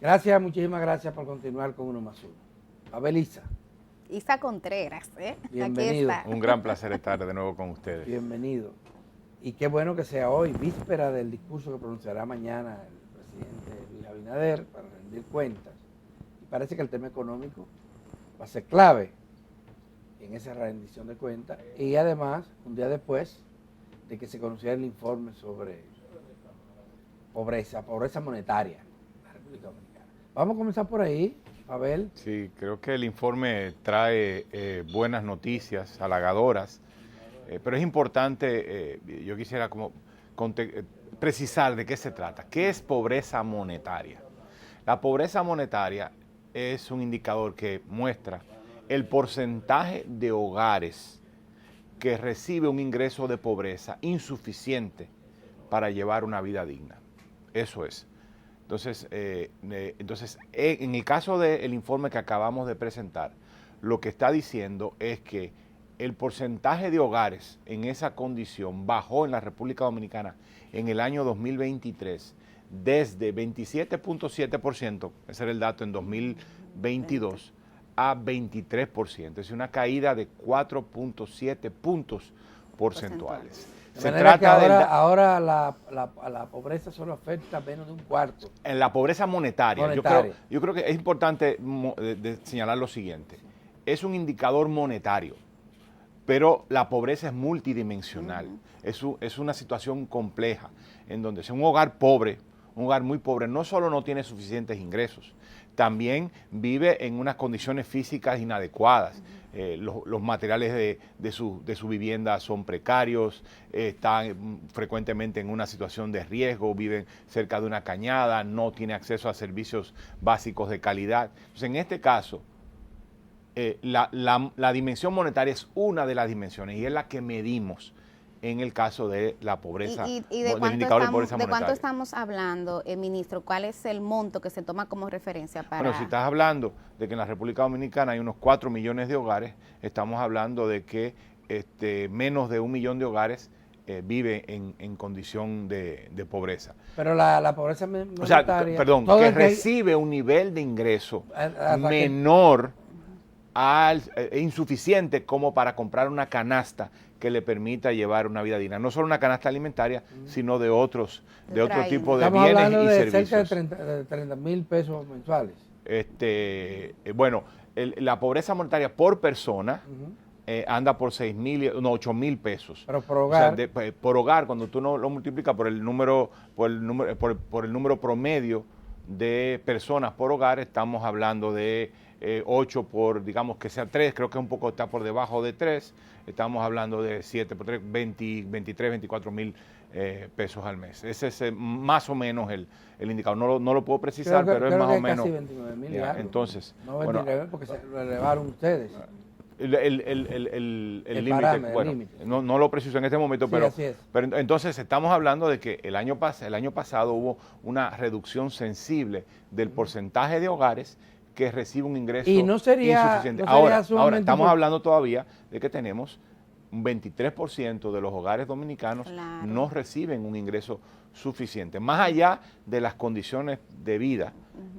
Gracias, muchísimas gracias por continuar con Uno más Uno. Pavel Isa Contreras, bienvenido. Aquí está. Un gran placer estar de nuevo con ustedes. Bienvenido. Y qué bueno que sea hoy, víspera del discurso que pronunciará mañana el presidente Luis Abinader para rendir cuentas. Y parece que el tema económico va a ser clave en esa rendición de cuentas. Y además, un día después de que se conociera el informe sobre pobreza monetaria en la República Dominicana. Vamos a comenzar por ahí, Pavel. Sí, creo que el informe trae buenas noticias, halagadoras, pero es importante, yo quisiera precisar de qué se trata. ¿Qué es pobreza monetaria? La pobreza monetaria es un indicador que muestra el porcentaje de hogares que recibe un ingreso de pobreza insuficiente para llevar una vida digna. Eso es. Entonces, en el caso del informe que acabamos de presentar, lo que está diciendo es que el porcentaje de hogares en esa condición bajó en la República Dominicana en el año 2023 desde 27.7%, ese era el dato en 2022, a 23%, es decir, una caída de 4.7 puntos porcentuales. De manera que ahora la pobreza solo afecta a menos de un cuarto. En la pobreza monetaria. Yo creo que es importante señalar lo siguiente. Es un indicador monetario, pero la pobreza es multidimensional. Es una situación compleja, en donde si un hogar pobre, un hogar muy pobre, no solo no tiene suficientes ingresos, también vive en unas condiciones físicas inadecuadas. Los materiales de su vivienda son precarios, están frecuentemente en una situación de riesgo, viven cerca de una cañada, no tiene acceso a servicios básicos de calidad. Entonces, en este caso, la dimensión monetaria es una de las dimensiones y es la que medimos en el caso de la pobreza, ¿Y del indicador de pobreza monetaria. ¿De cuánto estamos hablando, ministro? ¿Cuál es el monto que se toma como referencia para...? Bueno, si estás hablando de que en la República Dominicana hay unos 4 millones de hogares, estamos hablando de que menos de 1 millón de hogares vive en condición de pobreza. Pero la pobreza monetaria... O sea, perdón, que recibe un nivel de ingreso menor, insuficiente como para comprar una canasta que le permita llevar una vida digna. No solo una canasta alimentaria, sino de otro tipo de bienes y servicios. Estamos hablando de cerca de 30 mil pesos mensuales. Bueno, la pobreza monetaria por persona anda por 8 mil pesos. Pero por hogar. O sea, por hogar, cuando tú no lo multiplicas por el número promedio de personas por hogar, estamos hablando de 8 por, digamos que sea 3, creo que un poco está por debajo de 3, estamos hablando de 7 por 3, 23, 24 mil pesos al mes. Ese es más o menos el indicador. No lo puedo precisar, pero es más o menos. Casi 29 mil. Entonces, no 29 porque se lo elevaron ustedes. El límite, bueno, no lo preciso en este momento, sí, pero entonces estamos hablando de que el año pasado hubo una reducción sensible del porcentaje de hogares que recibe un ingreso insuficiente. Ahora estamos hablando todavía de que tenemos un 23% de los hogares dominicanos no reciben un ingreso suficiente. Más allá de las condiciones de vida,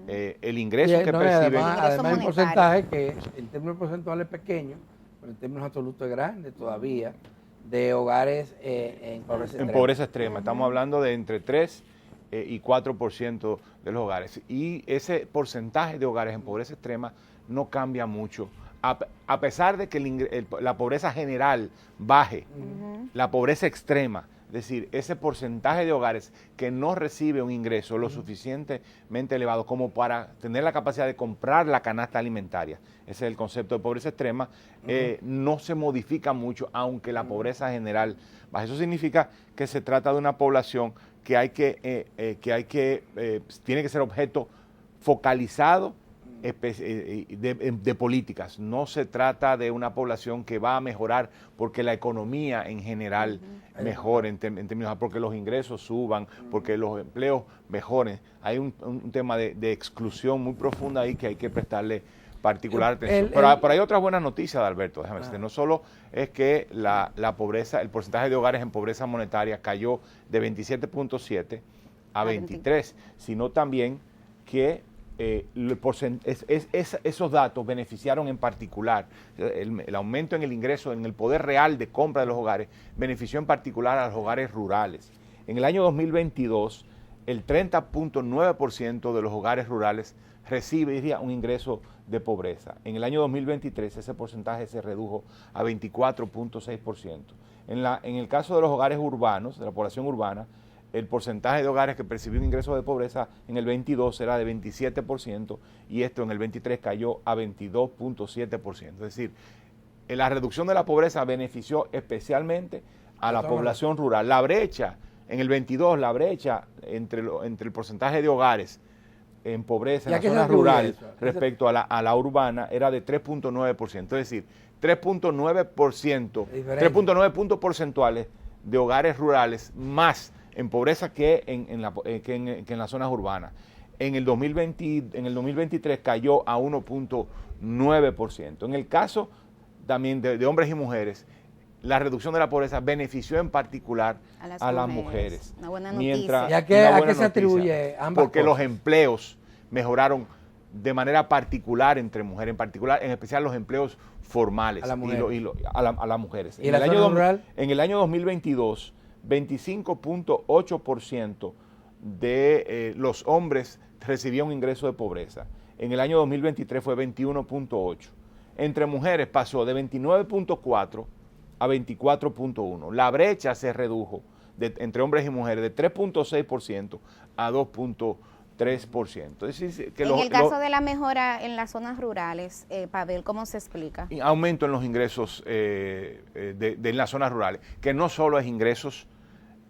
el ingreso que perciben... Además el porcentaje que en términos porcentuales es pequeño, pero en términos absolutos es grande todavía, de hogares en pobreza extrema. En pobreza extrema. Estamos hablando de entre 3 y 4% de los hogares. Y ese porcentaje de hogares en pobreza extrema no cambia mucho. A pesar de que la pobreza general baje, la pobreza extrema, es decir, ese porcentaje de hogares que no recibe un ingreso lo suficientemente elevado como para tener la capacidad de comprar la canasta alimentaria, ese es el concepto de pobreza extrema, no se modifica mucho, aunque la pobreza general baje. Eso significa que se trata de una población que tiene que ser objeto focalizado de políticas. No se trata de una población que va a mejorar porque la economía en general mejore en términos, porque los ingresos suban, porque los empleos mejoren. Hay un tema de exclusión muy profunda ahí que hay que prestarle particular atención. Pero hay otras buenas noticias, Alberto, déjame decirte. No solo es que la pobreza, el porcentaje de hogares en pobreza monetaria cayó de 27.7 a 23, sino también que esos datos beneficiaron en particular, el aumento en el ingreso, en el poder real de compra de los hogares, benefició en particular a los hogares rurales. En el año 2022, el 30.9% de los hogares rurales recibiría un ingreso de pobreza. En el año 2023 ese porcentaje se redujo a 24.6%. En el caso de los hogares urbanos, de la población urbana, el porcentaje de hogares que percibió un ingreso de pobreza en el 22 era de 27% y esto en el 23 cayó a 22.7%. Es decir, la reducción de la pobreza benefició especialmente a la población rural. La brecha, en el 22, la brecha entre el porcentaje de hogares en pobreza en la zona rural respecto a la urbana era de 3.9%. Es decir, 3.9 puntos porcentuales de hogares rurales más en pobreza que en las zonas urbanas. En el 2023 cayó a 1.9%. En el caso también de hombres y mujeres, la reducción de la pobreza benefició en particular a las mujeres. Una buena noticia. ¿Y a qué se atribuye ambas Porque cosas? los empleos mejoraron de manera particular entre mujeres, en especial los empleos formales a las mujeres. ¿Y en la zona rural? En el año 2022, 25.8% de los hombres recibían un ingreso de pobreza. En el año 2023 fue 21.8%. Entre mujeres pasó de 29.4% a 24.1%. La brecha se redujo entre hombres y mujeres de 3.6% a 2.3%. Es decir, que en el caso de la mejora en las zonas rurales, Pavel, ¿cómo se explica? Aumento en los ingresos en las zonas rurales, que no solo es ingresos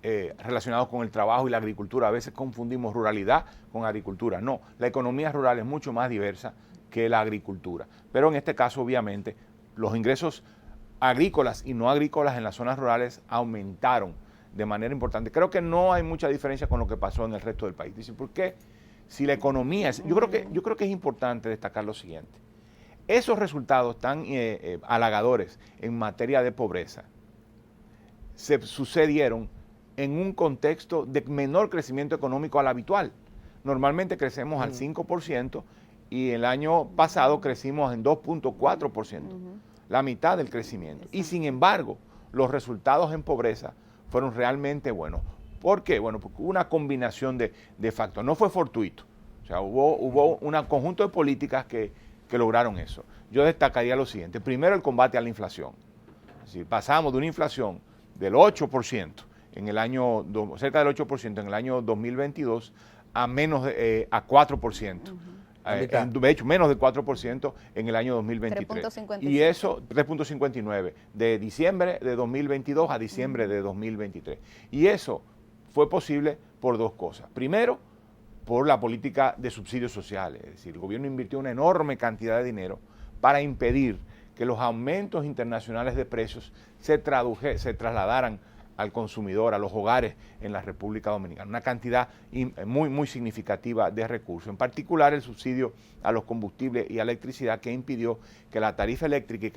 relacionados con el trabajo y la agricultura. A veces confundimos ruralidad con agricultura. No, la economía rural es mucho más diversa que la agricultura. Pero en este caso, obviamente, los ingresos agrícolas y no agrícolas en las zonas rurales aumentaron de manera importante. Creo que no hay mucha diferencia con lo que pasó en el resto del país. Dice, ¿por qué? Si la economía... Yo creo que es importante destacar lo siguiente. Esos resultados tan halagadores en materia de pobreza se sucedieron en un contexto de menor crecimiento económico al habitual. Normalmente crecemos al 5% y el año pasado crecimos en 2.4%, la mitad del crecimiento. Y sin embargo, los resultados en pobreza fueron realmente buenos. ¿Por qué? Bueno, porque hubo una combinación de factores, no fue fortuito. O sea, hubo un conjunto de políticas que lograron eso. Yo destacaría lo siguiente. Primero, el combate a la inflación. Es decir, pasamos de una inflación del 8% en el año, cerca del 8% en el año 2022 a a 4%. De hecho, menos del 4% en el año 2023. 3.57. Y eso, 3.59, de diciembre de 2022 a diciembre de 2023. Y eso fue posible por dos cosas. Primero, por la política de subsidios sociales. Es decir, el gobierno invirtió una enorme cantidad de dinero para impedir que los aumentos internacionales de precios se trasladaran al consumidor, a los hogares en la República Dominicana. Una cantidad muy, muy significativa de recursos. En particular, el subsidio a los combustibles y a la electricidad, que impidió que la tarifa eléctrica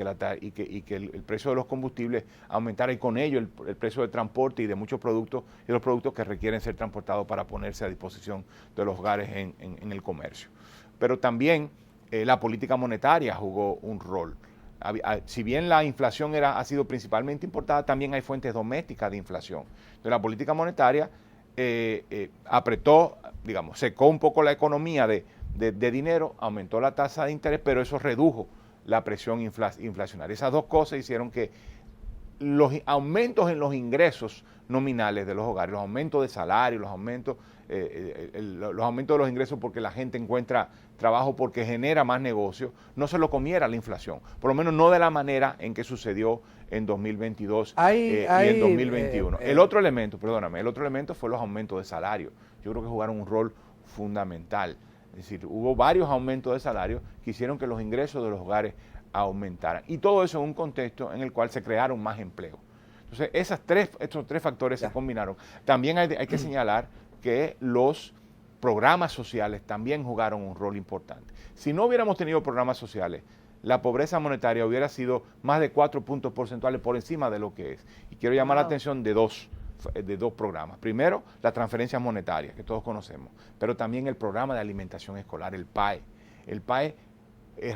y que el precio de los combustibles aumentara, y con ello el precio de transporte y de muchos productos y los productos que requieren ser transportados para ponerse a disposición de los hogares en el comercio. Pero también la política monetaria jugó un rol. Si bien la inflación ha sido principalmente importada, también hay fuentes domésticas de inflación. Entonces, la política monetaria apretó, secó un poco la economía de dinero, aumentó la tasa de interés, pero eso redujo la presión inflacionaria. Esas dos cosas hicieron que los aumentos en los ingresos nominales de los hogares, los aumentos de salario, los aumentos de los ingresos porque la gente encuentra trabajo, porque genera más negocio, no se lo comiera la inflación, por lo menos no de la manera en que sucedió en 2022 y en 2021. El otro elemento fue los aumentos de salario. Yo creo que jugaron un rol fundamental. Es decir, hubo varios aumentos de salario que hicieron que los ingresos de los hogares aumentaran. Y todo eso en un contexto en el cual se crearon más empleos. Entonces, estos tres factores se combinaron. También hay que señalar que los programas sociales también jugaron un rol importante. Si no hubiéramos tenido programas sociales, la pobreza monetaria hubiera sido más de 4 puntos porcentuales por encima de lo que es. Y quiero llamar la atención de dos programas. Primero, la transferencia monetaria, que todos conocemos, pero también el programa de alimentación escolar, el PAE. El PAE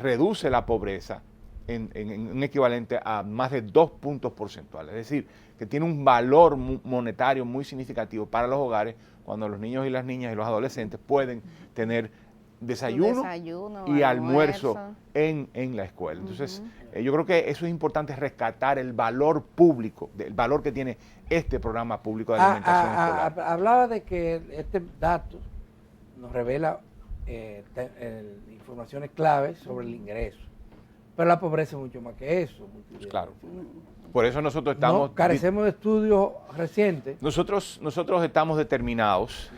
reduce la pobreza en un equivalente a más de 2 puntos porcentuales. Es decir, que tiene un valor monetario muy significativo para los hogares cuando los niños y las niñas y los adolescentes pueden tener desayuno y almuerzo en la escuela. Entonces, yo creo que eso es importante, rescatar el valor público, el valor que tiene este programa público de alimentación escolar. Hablaba de que este dato nos revela informaciones claves sobre el ingreso, pero la pobreza es mucho más que eso. Claro. Por eso nosotros estamos... carecemos de estudios recientes. Nosotros estamos determinados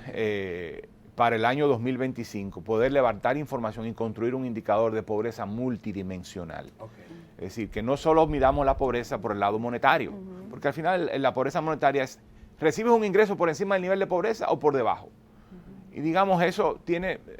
para el año 2025 poder levantar información y construir un indicador de pobreza multidimensional. Okay. Es decir, que no solo midamos la pobreza por el lado monetario, porque al final la pobreza monetaria es, ¿recibes un ingreso por encima del nivel de pobreza o por debajo? Y digamos, eso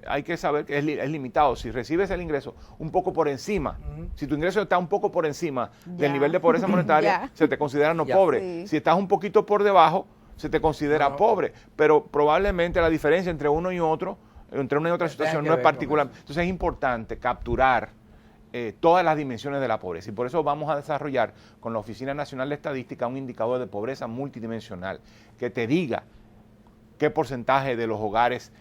hay que saber que es limitado. Si recibes el ingreso un poco por encima, si tu ingreso está un poco por encima del nivel de pobreza monetaria, se te considera no pobre. Sí. Si estás un poquito por debajo, se te considera pobre. Pero probablemente la diferencia entre uno y otro, entre una y otra situación, no es particular. Entonces es importante capturar todas las dimensiones de la pobreza. Y por eso vamos a desarrollar con la Oficina Nacional de Estadística un indicador de pobreza multidimensional que te diga qué porcentaje de los hogares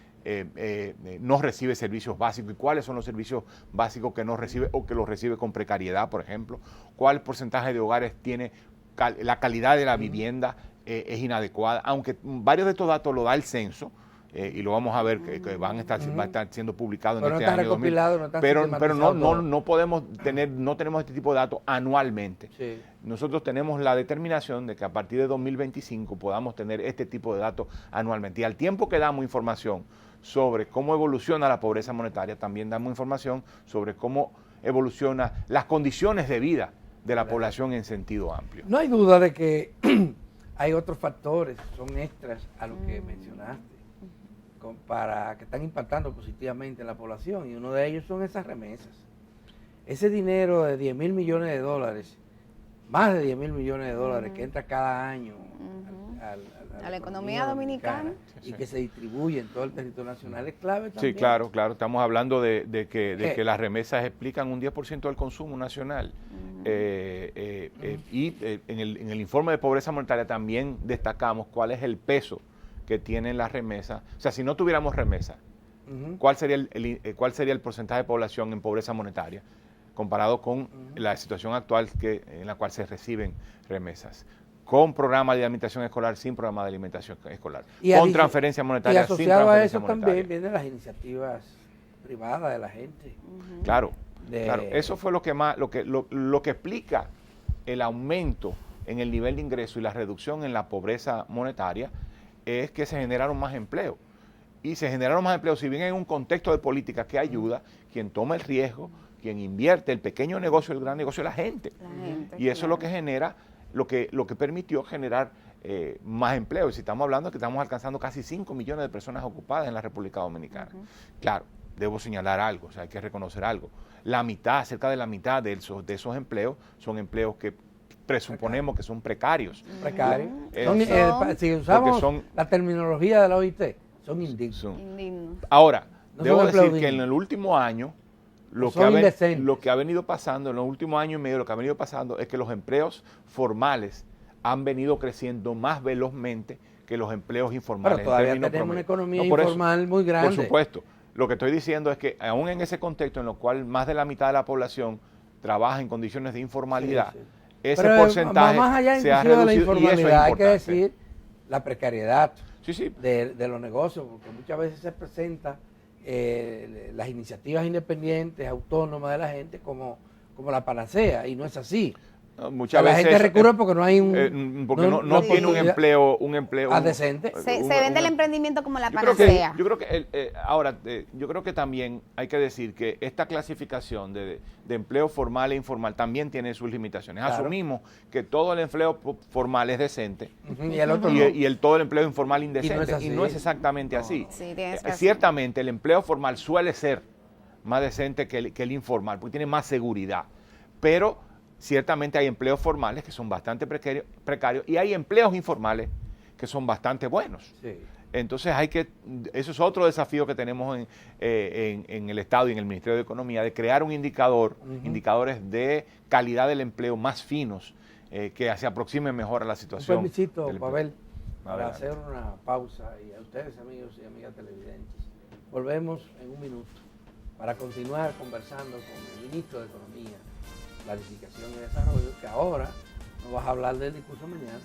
no recibe servicios básicos y cuáles son los servicios básicos que no recibe o que los recibe con precariedad, por ejemplo, cuál porcentaje de hogares tiene la calidad de la vivienda es inadecuada, aunque varios de estos datos lo da el censo, y lo vamos a ver que va a estar siendo publicado en este año 2000, pero no tenemos este tipo de datos anualmente. Sí. Nosotros tenemos la determinación de que a partir de 2025 podamos tener este tipo de datos anualmente, y al tiempo que damos información sobre cómo evoluciona la pobreza monetaria, también damos información sobre cómo evoluciona las condiciones de vida de la población en sentido amplio. No hay duda de que hay otros factores, son extras a lo que mencionaste, que están impactando positivamente en la población, y uno de ellos son esas remesas. Ese dinero de 10 mil millones de dólares, más de 10 mil millones de dólares que entra cada año a la economía dominicana y que se distribuye en todo el territorio nacional, es clave también. Sí, claro. Estamos hablando de que las remesas explican un 10% del consumo nacional. Y en el informe de pobreza monetaria también destacamos cuál es el peso que tienen las remesas. O sea, si no tuviéramos remesas, ¿cuál sería el porcentaje de población en pobreza monetaria comparado con la situación actual en la cual se reciben remesas? Con programa de alimentación escolar, sin programa de alimentación escolar, con transferencia monetaria, sin transferencia monetaria. Y asociado a eso también vienen las iniciativas privadas de la gente. Claro. Eso fue lo que explica el aumento en el nivel de ingreso y la reducción en la pobreza monetaria, es que se generaron más empleos. Y se generaron más empleos, si bien en un contexto de política que ayuda, quien toma el riesgo, quien invierte, el pequeño negocio, el gran negocio, la gente. Y eso es lo que genera, lo que permitió generar más empleos. Y si estamos hablando que estamos alcanzando casi 5 millones de personas ocupadas en la República Dominicana. Claro, debo señalar algo, o sea, hay que reconocer algo. Cerca de la mitad de esos empleos son empleos que presuponemos que son precarios. Precarios. Si usamos la terminología de la OIT, son indignos. Ahora, debo decir que en el último año, lo que ha venido pasando, en los últimos años y medio, lo que ha venido pasando es que los empleos formales han venido creciendo más velozmente que los empleos informales. Pero todavía tenemos una economía informal muy grande. Por supuesto. Lo que estoy diciendo es que aún en ese contexto en el cual más de la mitad de la población trabaja en condiciones de informalidad, ese porcentaje más allá se ha reducido, de la informalidad, y eso es hay que decir la precariedad de los negocios, porque muchas veces se presenta las iniciativas independientes, autónomas de la gente como la panacea, y no es así. Muchas veces la gente recurre porque no hay porque no tiene un empleo decente. Se vende el emprendimiento como la panacea. Yo creo que también hay que decir que esta clasificación de empleo formal e informal también tiene sus limitaciones. Claro. Asumimos que todo el empleo formal es decente y el otro todo el empleo informal indecente, y no es exactamente así. Sí, ciertamente el empleo formal suele ser más decente que el informal porque tiene más seguridad, pero ciertamente hay empleos formales que son bastante precarios y hay empleos informales que son bastante buenos. Sí. Entonces eso es otro desafío que tenemos en el Estado y en el Ministerio de Economía, de crear un indicador, indicadores de calidad del empleo más finos, que se aproximen mejor a la situación. Un permisito, del empleo. Pavel, para Adelante. hacer una pausa, y a ustedes, amigos y amigas televidentes, volvemos en un minuto para continuar conversando con el ministro de Economía, Planificación y Desarrollo, que ahora nos vas a hablar del discurso mañana.